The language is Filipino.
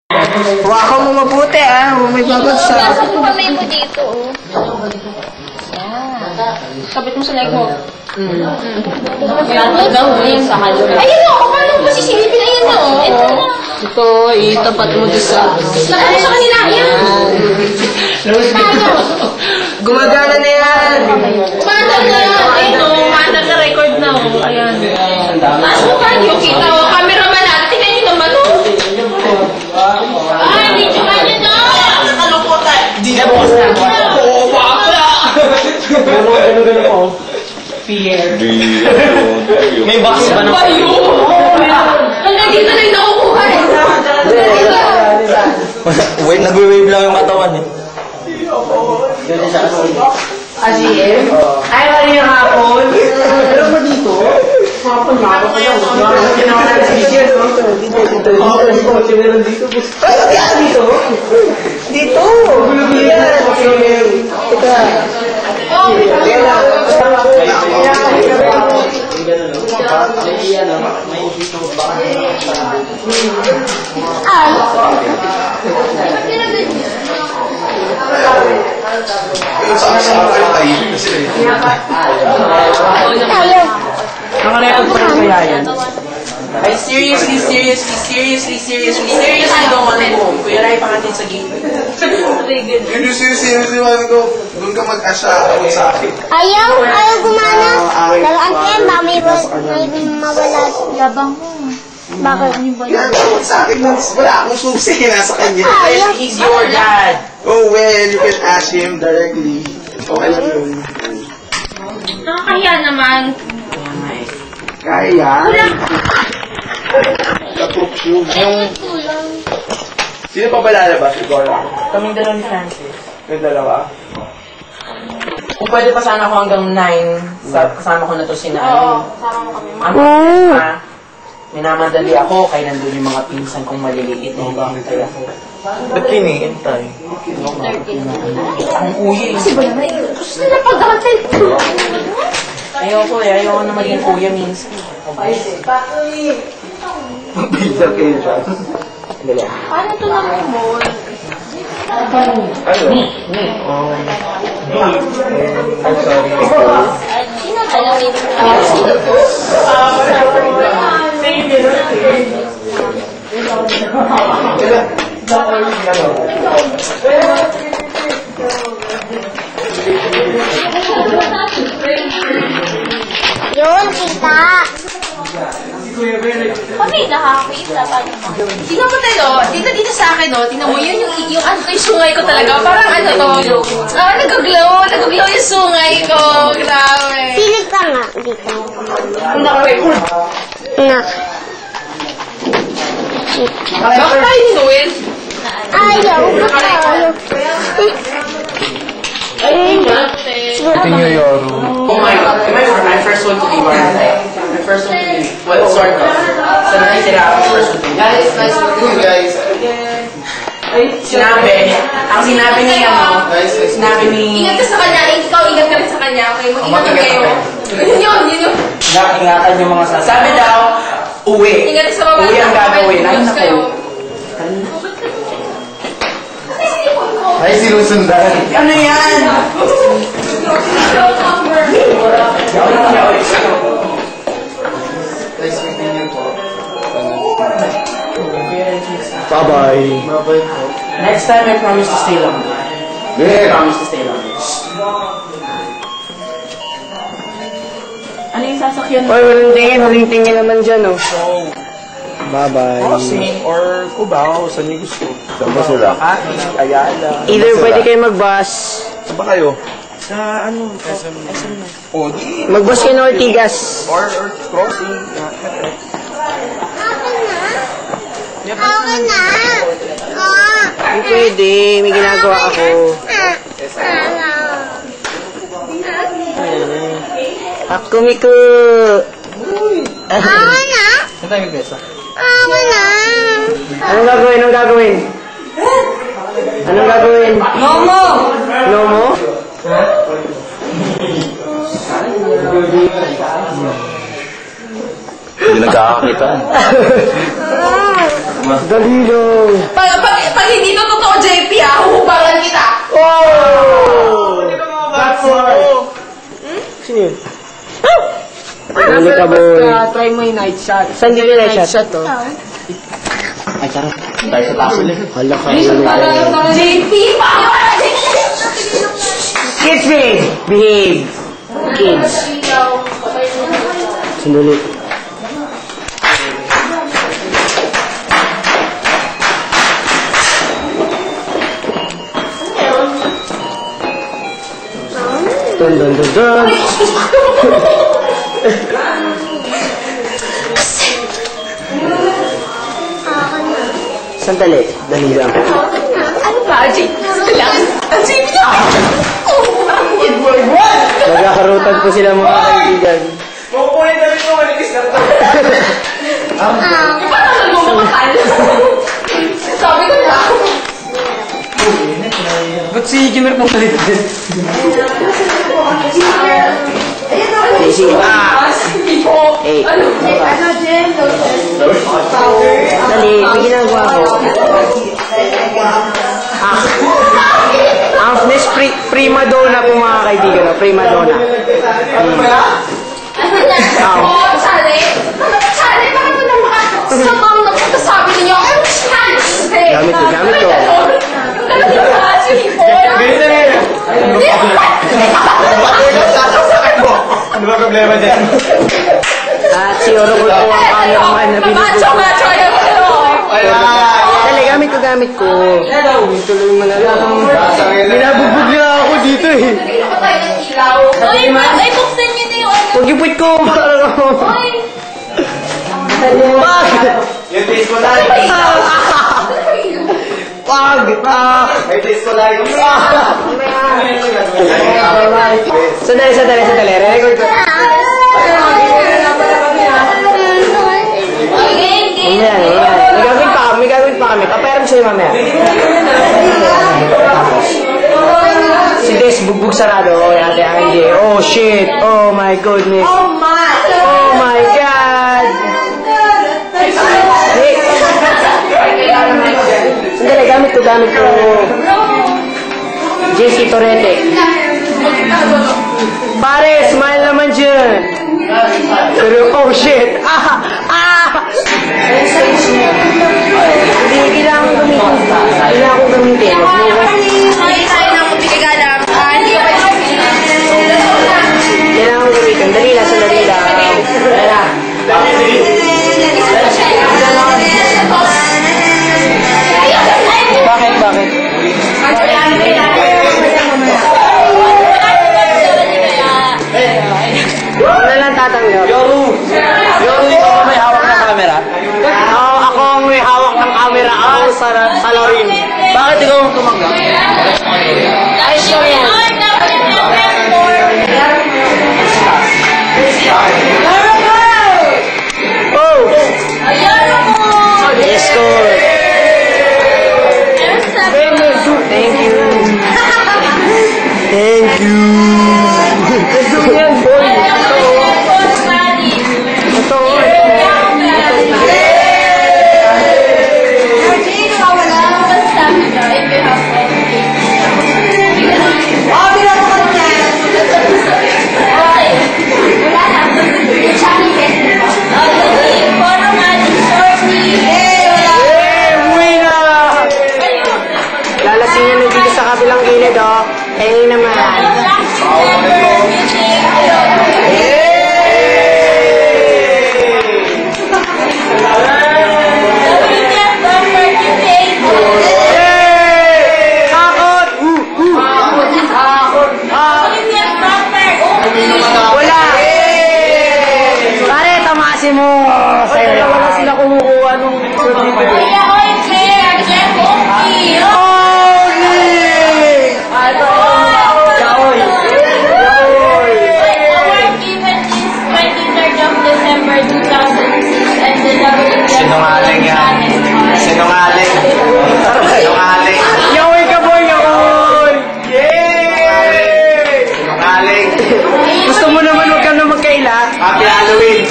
Hawakan mo mabuti may babagsak. Nasa po kamay mo dito, oh. Sabit mo sa leg mo. Yan, daw, yun sa halo. Ayun o, paano mo sisilipin? Ayun na, oh. Ito na. Ito, itapat mo doon sa... Nakano sa kanila, yan. Gumagana na yan. Umaandar na yan. Ayun o, umaandar na record na, oh. Ayan. Taas mo pa, yung kita, oh. Cameraman natin, tingnan nyo naman, oh. Ay, medyo kanya na. Nakalukutan. Hindi na bukas na. Oo, baka. Gano'n po. Pierre. May box ba na? Bayo! Hanggang dito na yung nakukuha. Wait, nag-wave lang yung katawan eh. AGM? Ay, wala yung hapon. Pero mo dito? Hapon na ako pa lang. Ginawa na si Jen, no? Dito. Meron dito. Ay, yan dito? Dito! Yan. Ito. Naka-record pa rin kaya yan? I seriously don't want to go. Kuya Rai, pangatin sa gate. Hindi seriously man ko. Doon ka mag-asya sa akin. Ayaw gumana. Dalaan yan, ba may mawala. Labang mo. Bakit? Yan, sa akin lang. Wala akong susi. Nasa kanya. He's your dad. Oh well, you can ask him directly. Okay lang yun. Nakakahiya naman. Kaya. Katrok yung... Sino pa ba lalabas? Ikaw lang. Kaming dalawa ni Francis. Yung dalawa? Kung pwede pa sana ako hanggang 9, kasama ko na to si Nai. Oo, sama mo kami. Ang minamadali ako, kaya nandun yung mga pinsan kong maliliit na hintay ako. Ba't kinihintay? Ang uyi. Kasi ba naman, gusto nila pagdamatay. Ayoko na maging kuya minsan. Pizza kayo dyan. Paano ito na mo? Ano? I'm sorry. Sino alam niyo? Sino po? Yun, kita. Kami nakakita pa naman. Tingnan mo tayo, dito sa akin, no? Tingnan mo, yun yung ano ko, yung sungay ko talaga. Parang ano to? Nag-glow yung sungay ko. Grabe. Silip ka nga dito. Naka-record. Na. Bakit tayo hinuin? Ayaw. Ito nyo Yoru. Oh my God, my first one to be my first one to be, well, sort of. Sa nakisira ako, first one to be. Guys, nice to meet you guys. Ang sinabi niya, sinabi ni... Ingat ka sa kanya, ikaw ingat ka rin sa kanya. Okay, mag-ingat kayo. Yun yun. Ingatan yung mga sasabi daw, uwi. Ingat sa mga Uwi ang gagawin. Ay, Ingat kayo. naku. Ay, sinusundan. Ano yan? Nice meeting you po. Bye-bye. Mabay po. Next time, I promise to stay long. I promise to stay long. Ano yung sasakyan mo? Oy, walang tingin naman dyan, oh. Bye-bye. Crossing or Cubao, saan niyo gusto? Saan ba sila? Ayala. Either pwede kayo mag-bus. Saan ba kayo? Sa ano? SM. O, di. Mag-bus kayo ng Ortigas. Or crossing. Ako na. Hindi pwede, may ginagawa ako. Ako, Miku. Ako na. Saan tayo mag-besa? Ako na. Anong gagawin? Anong gagawin? Momo! Momo? Hindi nagkakakita. Dali lang. Pag hindi to totoo, JP, huhubaran kita. Oh! That's all. Sino yun? Huli ka, boy. Try mo yung night shot. Saan din yung night shot? to? Ay, tara. Tayo sa taas ulit. Hala ka. JP, paano ka na? Kids, behave. Kids. Sandali. Dun, dun, dun, dun. Sandali. Dali lang. Ano ba, JP? JP na! Nagkakarutan po sila mga kaibigan. Kukunin na rin mo, malikis na ito. Yung parang nagmumahal. Sabi ko na. Ba't si Jimmer pong galit din? Daisy, Hey. Dali, bigyan ang guwapo. Ang Miss Prima Donna po mga kaibigan. Prima Donna. Sali? Sali, parang mo naman sabang nagsasabi ninyo, I'm chance! Gamit ko, gamit ko. Ganito ba, JP? Ganito na yan. Ano ba problema dyan? At si Oro po ang cameraman na Macho, macho, Dali, gamit ko. Tuloy mo na lang. Binabugbog na ako dito eh. Hindi ko tayo ng ilaw. Ay, buksan niyo na yung ano. Huwag ipit ko. Ay! Yung taste ko lang. Wag! May taste ko lang. Sandali. Record ko. Ayan. May gagawin pa kami. Papayaram sa'yo mamaya. Si Des, bugbog sarado. Oh, ate Angie. Oh, shit. Oh, my goodness. Oh, my God. Hey. Sandali, gamit ko. JC Torrente. Pare, smile naman dyan. Pero, oh shit. Hindi kailangan gamitin. Kailangan gamitin. Ay, tayo na magpigagalang. Hindi ka pa Kailangan gamitin. Dali lang, sandali lang. Bakit? Ano lang tatanggap? Yoru, ikaw ba may hawak ng camera? Oo, ako ang may hawak ng camera. Ako sa larin. Bakit ikaw ang tumanggap? Ay, siya yan. Oh! Yes, score. Thank you. Gusto yan, boy. Ito. Lalasingin na dito sa kabilang gilid, oh. Ayun naman. Wala! Pare, tamasin mo! Wala sila kumukuha nung Sinungaling yan. Sinungaling. Yaoy ka, boy! Yaoy! Sinungaling. Gusto mo naman huwag ka na magkaila? Happy Halloween.